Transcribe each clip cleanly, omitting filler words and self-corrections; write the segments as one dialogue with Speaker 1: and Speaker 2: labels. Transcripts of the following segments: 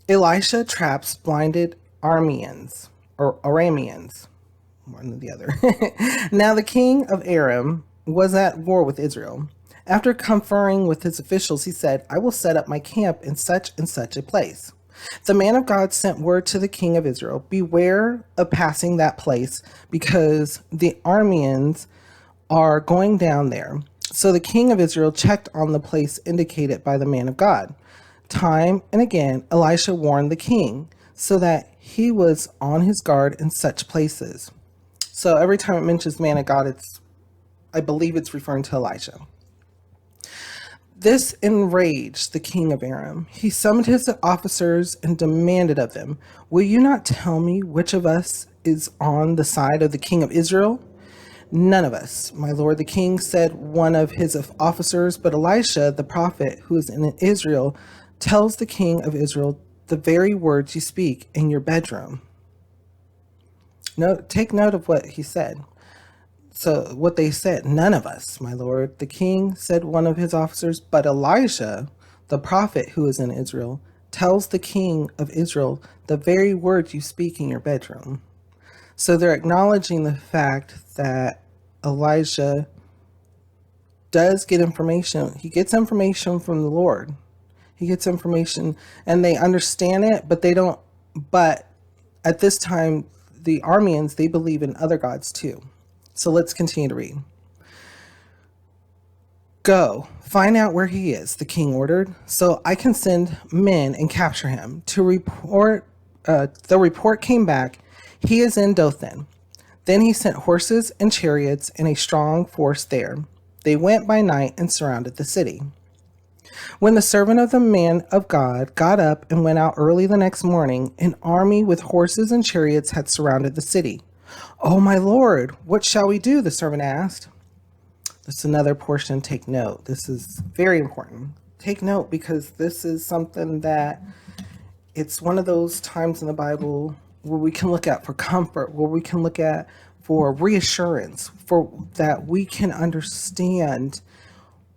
Speaker 1: Elisha traps blinded Arameans or Arameans, one or the other. Now the king of Aram was at war with Israel. After conferring with his officials, he said, I will set up my camp in such and such a place. The man of God sent word to the king of Israel, beware of passing that place because the Arameans are going down there. So the king of Israel checked on the place indicated by the man of God. Time and again, Elisha warned the king so that he was on his guard in such places. So every time it mentions man of God, I believe it's referring to Elisha. This enraged the king of Aram. He summoned his officers and demanded of them, will you not tell me which of us is on the side of the king of Israel? None of us, my lord the king, said one of his officers, but Elisha, the prophet who is in Israel, tells the king of Israel the very words you speak in your bedroom. Take note of what he said. So what they said, none of us, my lord. The king, said one of his officers, but Elisha, the prophet who is in Israel, tells the king of Israel the very words you speak in your bedroom. So they're acknowledging the fact that Elijah does get information. He gets information from the Lord. He gets information and they understand it, but they don't. But at this time, the Arameans, they believe in other gods too. So let's continue to read. Go, find out where he is, the king ordered, so I can send men and capture him. To report, the report came back, he is in Dothan. Then he sent horses and chariots and a strong force there. They went by night and surrounded the city. When the servant of the man of God got up and went out early the next morning, an army with horses and chariots had surrounded the city. Oh, my lord, what shall we do? The servant asked. That's another portion. Take note. This is very important. Take note because this is something that it's one of those times in the Bible where we can look at for comfort, where we can look at for reassurance, for that we can understand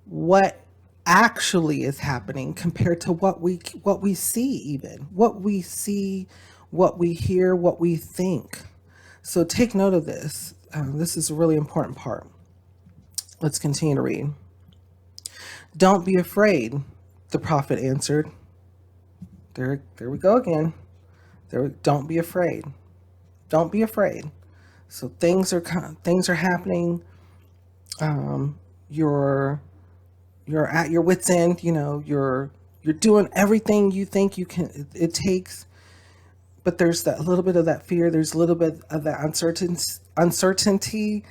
Speaker 1: what actually is happening compared to what we see, even what we see, what we hear, what we think. So take note of this. This is a really important part. Let's continue to read. Don't be afraid, the prophet answered. There we go again. Don't be afraid. Don't be afraid. So things are happening. You're at your wit's end. You know, you're doing everything you think you can. It takes, but there's that a little bit of that fear. There's a little bit of that uncertainty.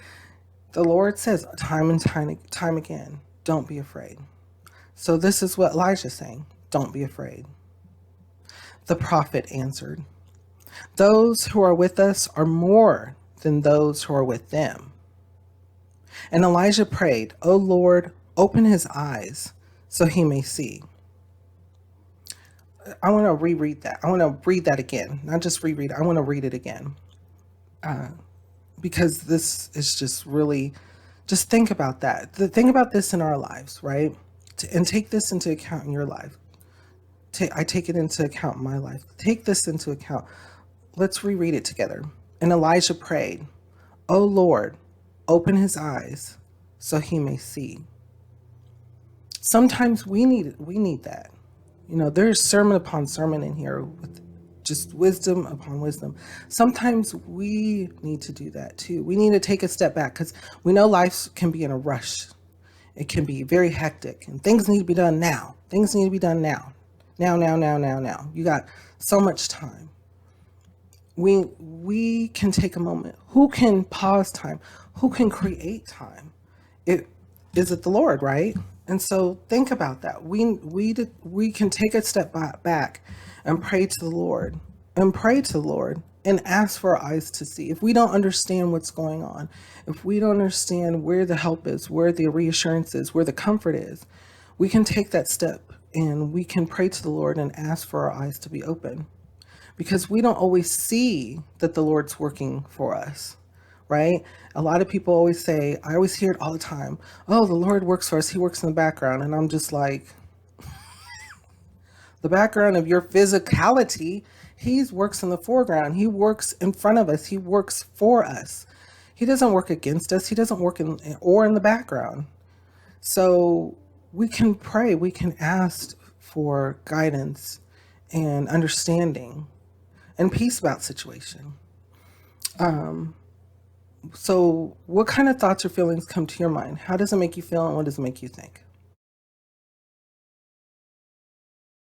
Speaker 1: The Lord says time and time again, don't be afraid. So this is what Elijah's saying. Don't be afraid. The prophet answered, those who are with us are more than those who are with them. And Elijah prayed, O Lord, open his eyes so he may see. I want to reread that. I want to read that again. Not just reread it. I want to read it again. Because this is just really, just think about that. Think about this in our lives, right? And take this into account in your life. I take it into account in my life. Take this into account. Let's reread it together. And Elijah prayed, O Lord, open his eyes so he may see. Sometimes we need that. You know, there's sermon upon sermon in here with just wisdom upon wisdom. Sometimes we need to do that too. We need to take a step back because we know life can be in a rush. It can be very hectic and things need to be done now. Things need to be done now. Now. You got so much time. We can take a moment. Who can pause time? Who can create time? Is it the Lord, right? And so think about that. We can take a step back and pray to the Lord and ask for our eyes to see. If we don't understand what's going on, if we don't understand where the help is, where the reassurance is, where the comfort is, we can take that step and we can pray to the Lord and ask for our eyes to be open. Because we don't always see that the Lord's working for us, right? A lot of people always say, I always hear it all the time, oh, the Lord works for us. He works in the background. And I'm just like, the background of your physicality. He works in the foreground. He works in front of us. He works for us. He doesn't work against us. He doesn't work in the background. So we can pray. We can ask for guidance and understanding and peace about situation. So what kind of thoughts or feelings come to your mind? How does it make you feel, and what does it make you think?